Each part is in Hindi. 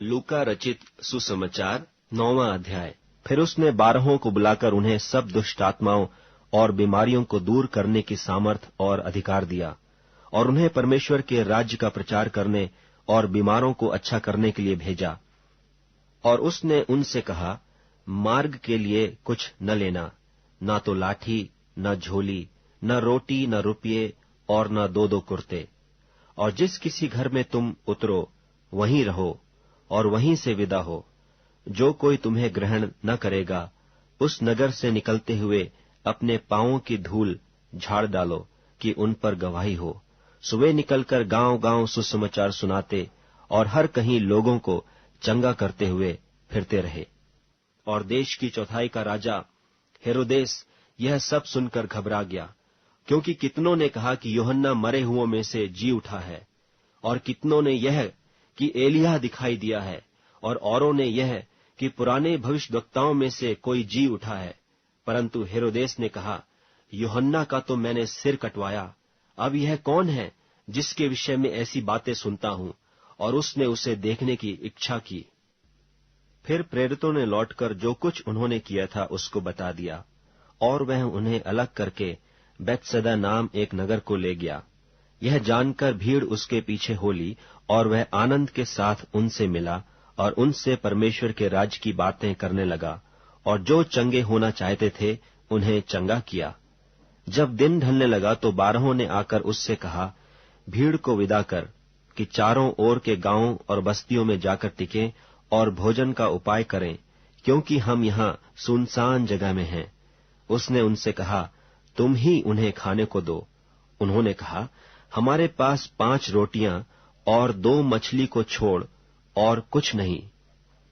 लूका रचित सुसमाचार 9वां अध्याय। फिर उसने 12 को बुलाकर उन्हें सब दुष्ट आत्माओं और बीमारियों को दूर करने की सामर्थ और अधिकार दिया, और उन्हें परमेश्वर के राज्य का प्रचार करने और बीमारों को अच्छा करने के लिए भेजा। और उसने उनसे कहा, मार्ग के लिए कुछ न लेना, न तो लाठी, न झोली, न रोटी, न रुपये, और न 2 कुर्ते। और जिस किसी घर में तुम उतरो, वहीं रहो और वहीं से विदा हो। जो कोई तुम्हें ग्रहण न करेगा, उस नगर से निकलते हुए अपने पांवों की धूल झाड़ डालो, कि उन पर गवाही हो। सुबह निकलकर गांव-गांव सुसमाचार सुनाते और हर कहीं लोगों को चंगा करते हुए फिरते रहे। और देश की चौथाई का राजा हेरोदेस यह सब सुनकर घबरा गया, क्योंकि कितनों ने कहा कि यूहन्ना मरे हुओं में से जी उठा है, और कितनों ने यह कि एलिय्याह दिखाई दिया है, और औरों ने यह कि पुराने भविष्यद्वक्ताओं में से कोई जी उठा है। परंतु हेरोदेस ने कहा, यूहन्ना का तो मैंने सिर कटवाया, अब यह कौन है जिसके विषय में ऐसी बातें सुनता हूं? और उसने उसे देखने की इच्छा की। फिर प्रेरितों ने लौटकर जो कुछ उन्होंने किया था उसको बता दिया, और वह उन्हें अलग करके बैतसैदा नाम एक नगर को ले गया। यह जानकर भीड़ उसके पीछे हो ली, और वह आनंद के साथ उनसे मिला और उनसे परमेश्वर के राज्य की बातें करने लगा, और जो चंगे होना चाहते थे उन्हें चंगा किया। जब दिन ढलने लगा तो 12 ने आकर उससे कहा, भीड़ को विदा कर, कि चारों ओर के गांवों और बस्तियों में जाकर टिकें और भोजन का उपाय करें, क्योंकि हम यहाँ सुनसान जगह में हैं। उसने उनसे कहा, तुम ही उन्हें खाने को दो। उन्होंने कहा, हमारे पास 5 रोटियां और 2 मछली को छोड़ और कुछ नहीं,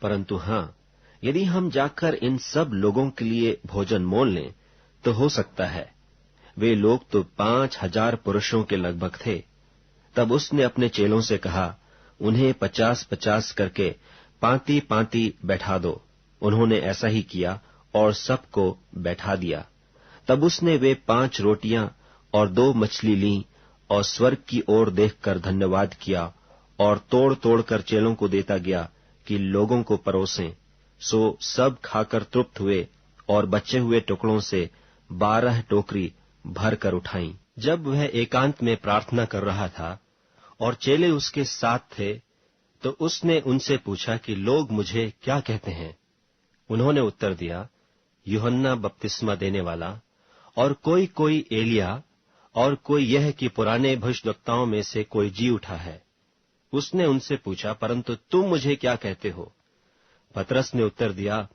परंतु हाँ, यदि हम जाकर इन सब लोगों के लिए भोजन मोल लें तो हो सकता है। वे लोग तो 5000 पुरुषों के लगभग थे। तब उसने अपने चेलों से कहा, उन्हें 50-50 करके पांति-पांति बैठा दो। उन्होंने ऐसा ही किया और सबको बैठा दिया। तब उसने वे 5 रोटियां और 2 मछली लीं, और स्वर्ग की ओर देखकर धन्यवाद किया, और तोड़-तोड़ कर चेलों को देता गया कि लोगों को परोसें। सो सब खाकर तृप्त हुए, और बचे हुए टुकड़ों से 12 टोकरी भर कर उठाई। जब वह एकांत में प्रार्थना कर रहा था और चेले उसके साथ थे, तो उसने उनसे पूछा कि लोग मुझे क्या कहते हैं? उन्होंने उत्तर दिया, यूहन्ना बपतिस्मा देने वाला, और कोई एलिय्याह, और कोई यह कि पुराने भविष्यद्वक्ताओं में से कोई जी उठा है। उसने उनसे पूछा, परंतु तुम मुझे क्या कहते हो? पतरस ने उत्तर दिया,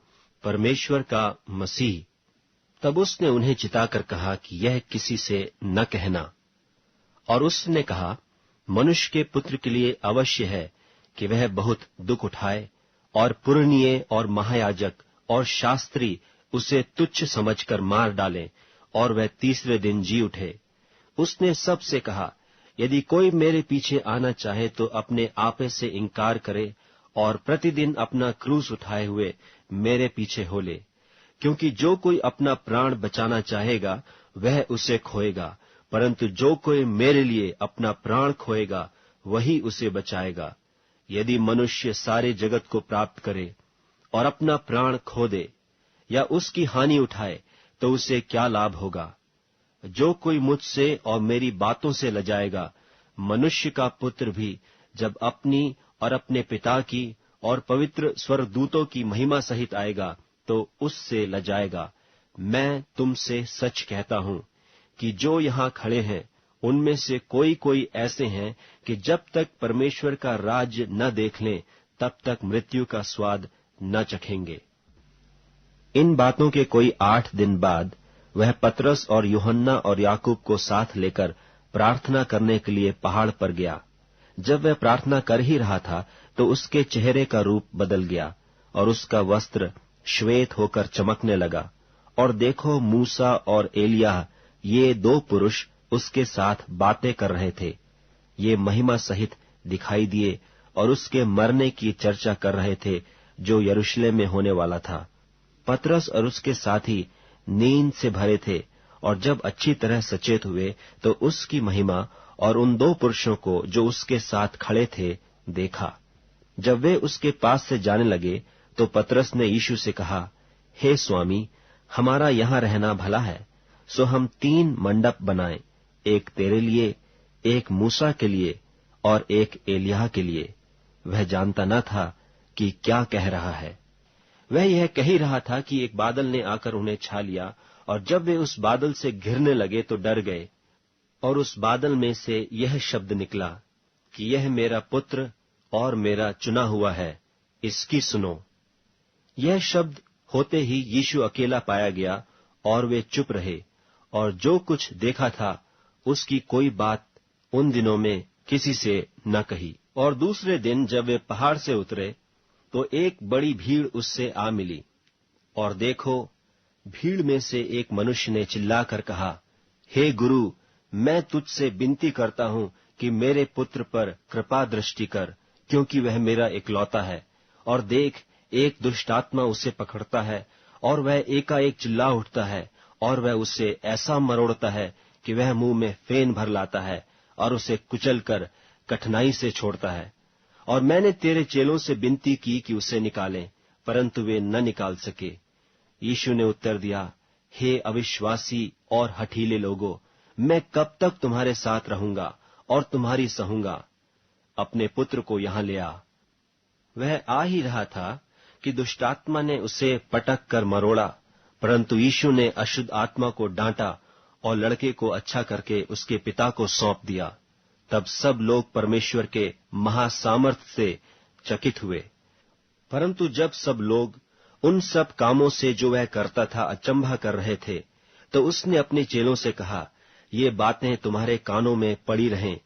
परमेश्वर का मसीह। तब उसने उन्हें चिताकर कहा कि यह किसी से न कहना। और उसने कहा, मनुष्य के पुत्र के लिए अवश्य है कि वह बहुत दुख उठाए, और पुरनिये और महायाजक और शास्त्री उसे तुच्छ समझकर मार डालें, और वह तीसरे दिन जी उठे। उसने सबसे कहा, यदि कोई मेरे पीछे आना चाहे तो अपने आपे से इनकार करे, और प्रतिदिन अपना क्रूस उठाए हुए मेरे पीछे हो ले। क्योंकि जो कोई अपना प्राण बचाना चाहेगा वह उसे खोएगा, परंतु जो कोई मेरे लिए अपना प्राण खोएगा वही उसे बचाएगा। यदि मनुष्य सारे जगत को प्राप्त करे और अपना प्राण खो दे या उसकी हानि उठाए, तो उसे क्या लाभ होगा? जो कोई मुझसे और मेरी बातों से लजाएगा, मनुष्य का पुत्र भी जब अपनी और अपने पिता की और पवित्र स्वर्गदूतों की महिमा सहित आएगा, तो उससे लजाएगा। मैं तुमसे सच कहता हूं कि जो यहाँ खड़े हैं उनमें से कोई ऐसे हैं कि जब तक परमेश्वर का राज्य न देख लें तब तक मृत्यु का स्वाद न चखेंगे। इन बातों के कोई 8 दिन बाद वह पतरस और यूहन्ना और याकूब को साथ लेकर प्रार्थना करने के लिए पहाड़ पर गया। जब वह प्रार्थना कर ही रहा था तो उसके चेहरे का रूप बदल गया, और उसका वस्त्र श्वेत होकर चमकने लगा। और देखो, मूसा और एलिय्याह ये 2 पुरुष उसके साथ बातें कर रहे थे। ये महिमा सहित दिखाई दिए और उसके मरने की चर्चा कर रहे थे, जो यरूशलेम में होने वाला था। पतरस और उसके साथी नींद से भरे थे, और जब अच्छी तरह सचेत हुए तो उसकी महिमा और उन 2 पुरुषों को जो उसके साथ खड़े थे देखा। जब वे उसके पास से जाने लगे तो पतरस ने यीशु से कहा, हे स्वामी, हमारा यहाँ रहना भला है, सो हम 3 मंडप बनाएं, एक तेरे लिए, एक मूसा के लिए और एक एलिय्याह के लिए। वह जानता न था कि क्या कह रहा है। वह यह कह ही रहा था कि एक बादल ने आकर उन्हें छा लिया, और जब वे उस बादल से घिरने लगे तो डर गए। और उस बादल में से यह शब्द निकला कि यह मेरा पुत्र और मेरा चुना हुआ है, इसकी सुनो। यह शब्द होते ही यीशु अकेला पाया गया और वे चुप रहे, और जो कुछ देखा था उसकी कोई बात उन दिनों में किसी से न कही। और दूसरे दिन जब वे पहाड़ से उतरे तो एक बड़ी भीड़ उससे आ मिली, और देखो, भीड़ में से एक मनुष्य ने चिल्लाकर कहा, हे गुरु, मैं तुझसे विनती करता हूं कि मेरे पुत्र पर कृपा दृष्टि कर, क्योंकि वह मेरा इकलौता है। और देख, एक दुष्ट आत्मा उसे पकड़ता है, और वह एकाएक चिल्ला उठता है, और वह उसे ऐसा मरोड़ता है कि वह मुंह में फेन भर लाता है, और उसे कुचल कर कठिनाई से छोड़ता है। और मैंने तेरे चेलों से विनती की कि उसे निकालें, परंतु वे न निकाल सके। यीशु ने उत्तर दिया, हे अविश्वासी और हठीले लोगों, मैं कब तक तुम्हारे साथ रहूंगा और तुम्हारी सहूंगा? अपने पुत्र को यहां ले आ। वह आ ही रहा था कि दुष्टात्मा ने उसे पटक कर मरोड़ा, परंतु यीशु ने अशुद्ध आत्मा को डांटा और लड़के को अच्छा करके उसके पिता को सौंप दिया। तब सब लोग परमेश्वर के महासामर्थ्य से चकित हुए। परंतु जब सब लोग उन सब कामों से जो वह करता था अचंभा कर रहे थे, तो उसने अपने चेलों से कहा, ये बातें तुम्हारे कानों में पड़ी रहें,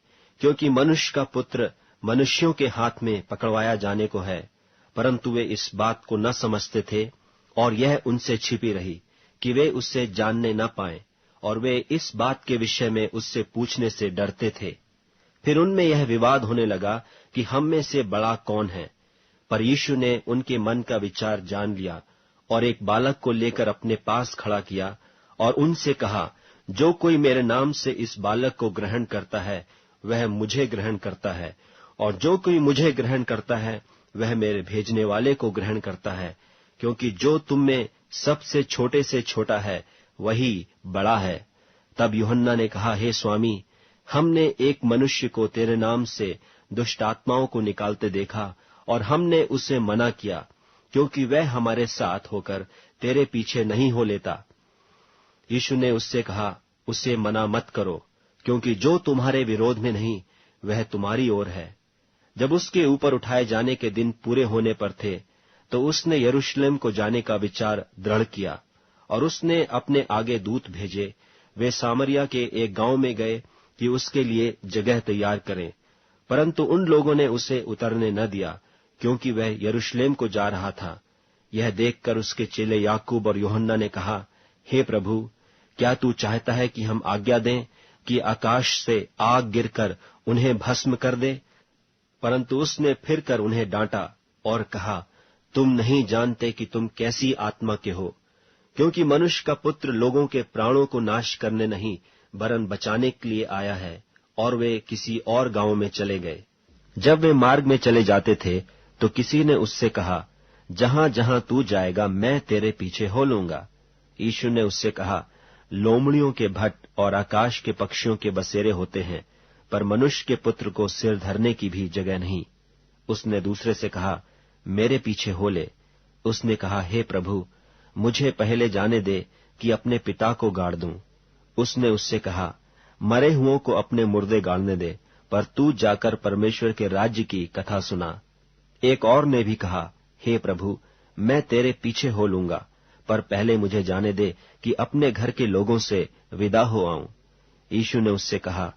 क्योंकि मनुष्य का पुत्र मनुष्यों के हाथ में पकड़वाया जाने को है। परंतु वे इस बात को न समझते थे, और यह उनसे छिपी रही कि वे उससे जानने न पाएं, और वे इस बात के विषय में उससे पूछने से डरते थे। फिर उनमें यह विवाद होने लगा कि हम में से बड़ा कौन है। पर यीशु ने उनके मन का विचार जान लिया, और एक बालक को लेकर अपने पास खड़ा किया, और उनसे कहा, जो कोई मेरे नाम से इस बालक को ग्रहण करता है, वह मुझे ग्रहण करता है, और जो कोई मुझे ग्रहण करता है, वह मेरे भेजने वाले को ग्रहण करता है। क्योंकि जो तुम में सबसे छोटे से छोटा है, वही बड़ा है। तब यूहन्ना ने कहा, हे स्वामी, हमने एक मनुष्य को तेरे नाम से दुष्ट आत्माओं को निकालते देखा, और हमने उसे मना किया, क्योंकि वह हमारे साथ होकर तेरे पीछे नहीं हो लेता। यीशु ने उससे कहा, उसे मना मत करो, क्योंकि जो तुम्हारे विरोध में नहीं, वह तुम्हारी ओर है। जब उसके ऊपर उठाए जाने के दिन पूरे होने पर थे, तो उसने यरूशलेम को जाने का विचार दृढ़ किया, और उसने अपने आगे दूत भेजे। वे सामरिया के एक गांव में गए कि उसके लिए जगह तैयार करें, परंतु उन लोगों ने उसे उतरने न दिया, क्योंकि वह यरूशलेम को जा रहा था। यह देखकर उसके चेले याकूब और यूहन्ना ने कहा, हे प्रभु, क्या तू चाहता है कि हम आज्ञा दें कि आकाश से आग गिरकर उन्हें भस्म कर दे? परंतु उसने फिरकर उन्हें डांटा और कहा, तुम नहीं जानते कि तुम कैसी आत्मा के हो, क्योंकि मनुष्य का पुत्र लोगों के प्राणों को नाश करने नहीं, वरन बचाने के लिए आया है। और वे किसी और गांव में चले गए। जब वे मार्ग में चले जाते थे, तो किसी ने उससे कहा, जहां जहां तू जाएगा, मैं तेरे पीछे हो लूंगा। यीशु ने उससे कहा, लोमड़ियों के भट्ट और आकाश के पक्षियों के बसेरे होते हैं, पर मनुष्य के पुत्र को सिर धरने की भी जगह नहीं। उसने दूसरे से कहा, मेरे पीछे हो ले। उसने कहा, हे प्रभु, मुझे पहले जाने दे कि अपने पिता को गाड़ दूं। उसने उससे कहा, मरे हुओं को अपने मुर्दे गाड़ने दे, पर तू जाकर परमेश्वर के राज्य की कथा सुना। एक और ने भी कहा, हे प्रभु, मैं तेरे पीछे हो लूंगा, पर पहले मुझे जाने दे कि अपने घर के लोगों से विदा हो आऊं। यीशु ने उससे कहा,